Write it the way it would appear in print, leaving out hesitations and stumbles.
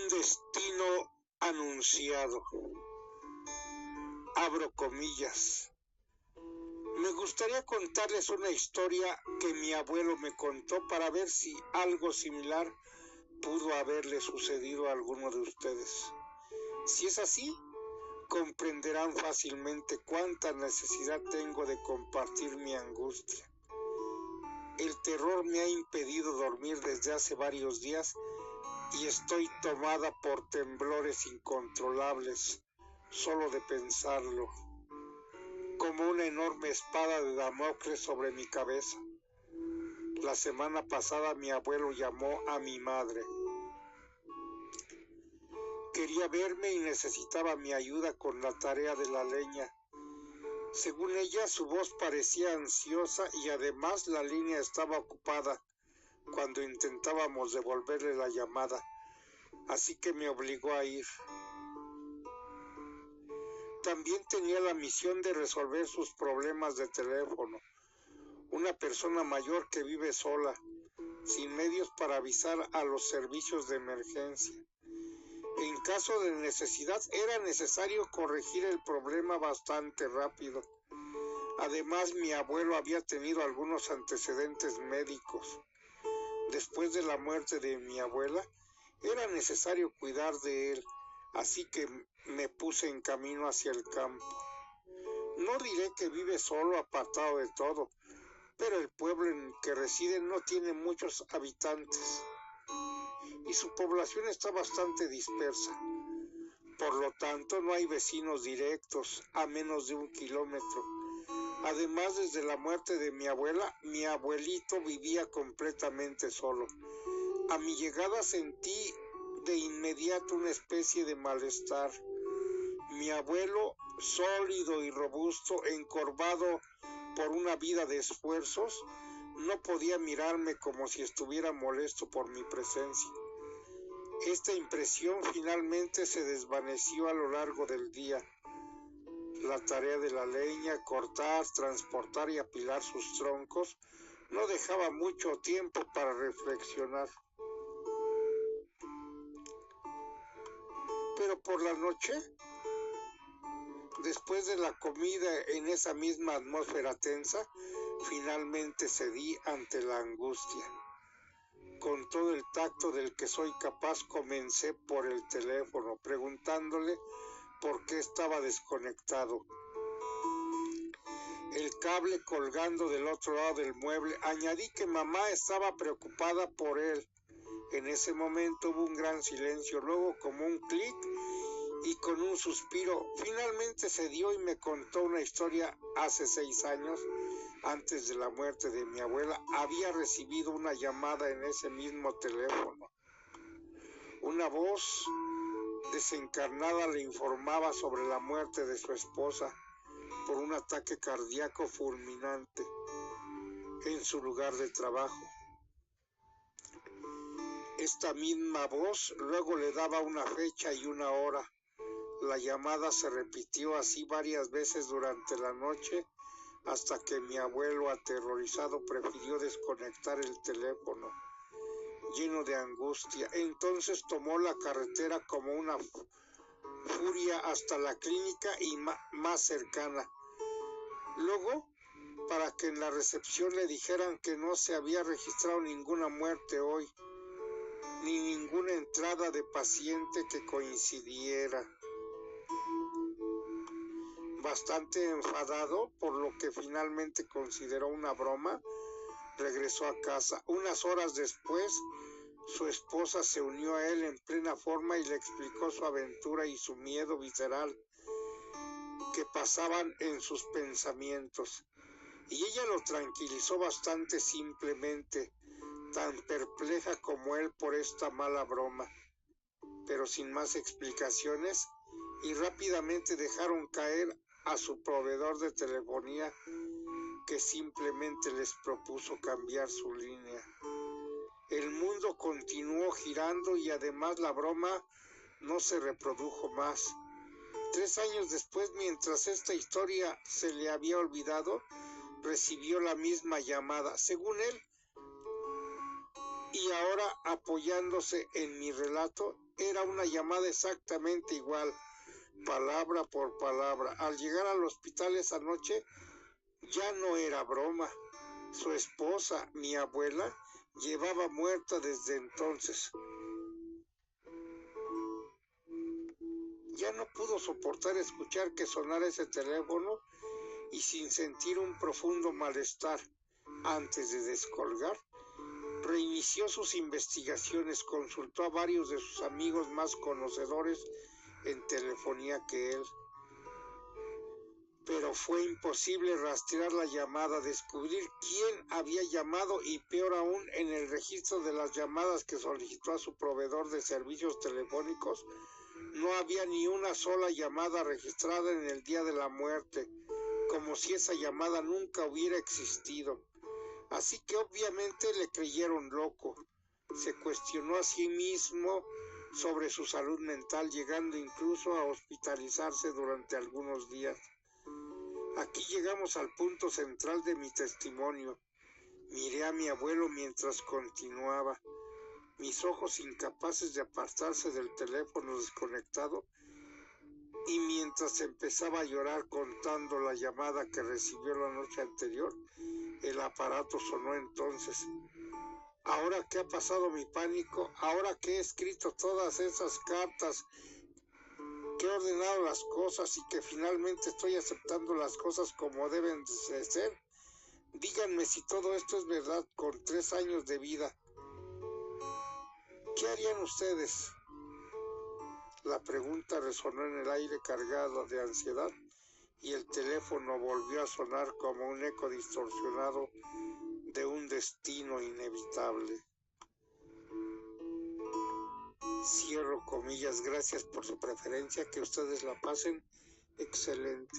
Un destino anunciado. Abro comillas. Me gustaría contarles una historia que mi abuelo me contó para ver si algo similar pudo haberle sucedido a alguno de ustedes. Si es así, comprenderán fácilmente cuánta necesidad tengo de compartir mi angustia. El terror me ha impedido dormir desde hace varios días y estoy tomada por temblores incontrolables, solo de pensarlo, como una enorme espada de Damocles sobre mi cabeza. La semana pasada mi abuelo llamó a mi madre. Quería verme y necesitaba mi ayuda con la tarea de la leña. Según ella, su voz parecía ansiosa y además la línea estaba ocupada cuando intentábamos devolverle la llamada, así que me obligó a ir. También tenía la misión de resolver sus problemas de teléfono. Una persona mayor que vive sola, sin medios para avisar a los servicios de emergencia. En caso de necesidad, era necesario corregir el problema bastante rápido. Además, mi abuelo había tenido algunos antecedentes médicos. Después de la muerte de mi abuela, era necesario cuidar de él, así que me puse en camino hacia el campo. No diré que vive solo, apartado de todo, pero el pueblo en que reside no tiene muchos habitantes y su población está bastante dispersa. Por lo tanto, no hay vecinos directos a menos de 1 kilómetro. Además, desde la muerte de mi abuela, mi abuelito vivía completamente solo. A mi llegada sentí de inmediato una especie de malestar. Mi abuelo, sólido y robusto, encorvado por una vida de esfuerzos, no podía mirarme como si estuviera molesto por mi presencia. Esta impresión finalmente se desvaneció a lo largo del día. La tarea de la leña, cortar, transportar y apilar sus troncos, no dejaba mucho tiempo para reflexionar. Pero por la noche, después de la comida en esa misma atmósfera tensa, finalmente cedí ante la angustia. Con todo el tacto del que soy capaz, comencé por el teléfono, preguntándole por qué estaba desconectado. El cable colgando del otro lado del mueble. Añadí que mamá estaba preocupada por él. En ese momento hubo un gran silencio, luego como un clic y con un suspiro, finalmente cedió y me contó una historia. Hace 6 años, antes de la muerte de mi abuela, había recibido una llamada en ese mismo teléfono. Una voz desencarnada le informaba sobre la muerte de su esposa por un ataque cardíaco fulminante en su lugar de trabajo. Esta misma voz luego le daba una fecha y una hora. La llamada se repitió así varias veces durante la noche hasta que mi abuelo, aterrorizado, prefirió desconectar el teléfono, lleno de angustia. Entonces tomó la carretera como una furia hasta la clínica y más cercana. Luego, para que en la recepción le dijeran que no se había registrado ninguna muerte hoy, ni ninguna entrada de paciente que coincidiera. Bastante enfadado por lo que finalmente consideró una broma, regresó a casa. Unas horas después, su esposa se unió a él en plena forma y le explicó su aventura y su miedo visceral que pasaban en sus pensamientos. Y ella lo tranquilizó bastante simplemente, tan perpleja como él por esta mala broma, pero sin más explicaciones, y rápidamente dejaron caer a su proveedor de telefonía, que simplemente les propuso cambiar su línea. El mundo continuó girando y además la broma no se reprodujo más. 3 años después, mientras esta historia se le había olvidado, recibió la misma llamada. Según él, y ahora apoyándose en mi relato, era una llamada exactamente igual, palabra por palabra. Al llegar al hospital esa noche, ya no era broma. Su esposa, mi abuela, llevaba muerta desde entonces. Ya no pudo soportar escuchar que sonara ese teléfono y sin sentir un profundo malestar antes de descolgar, reinició sus investigaciones, consultó a varios de sus amigos más conocedores en telefonía que él. Pero fue imposible rastrear la llamada, descubrir quién había llamado y peor aún, en el registro de las llamadas que solicitó a su proveedor de servicios telefónicos, no había ni una sola llamada registrada en el día de la muerte, como si esa llamada nunca hubiera existido. Así que obviamente le creyeron loco. Se cuestionó a sí mismo sobre su salud mental, llegando incluso a hospitalizarse durante algunos días. Aquí llegamos al punto central de mi testimonio. Miré a mi abuelo mientras continuaba, mis ojos incapaces de apartarse del teléfono desconectado, y mientras empezaba a llorar contando la llamada que recibió la noche anterior, el aparato sonó entonces. Ahora que ha pasado mi pánico, ahora que he escrito todas esas cartas, que he ordenado las cosas y que finalmente estoy aceptando las cosas como deben de ser, díganme si todo esto es verdad con 3 años de vida. ¿Qué harían ustedes? La pregunta resonó en el aire cargado de ansiedad y el teléfono volvió a sonar como un eco distorsionado de un destino inevitable. Cierro comillas, gracias por su preferencia, que ustedes la pasen excelente.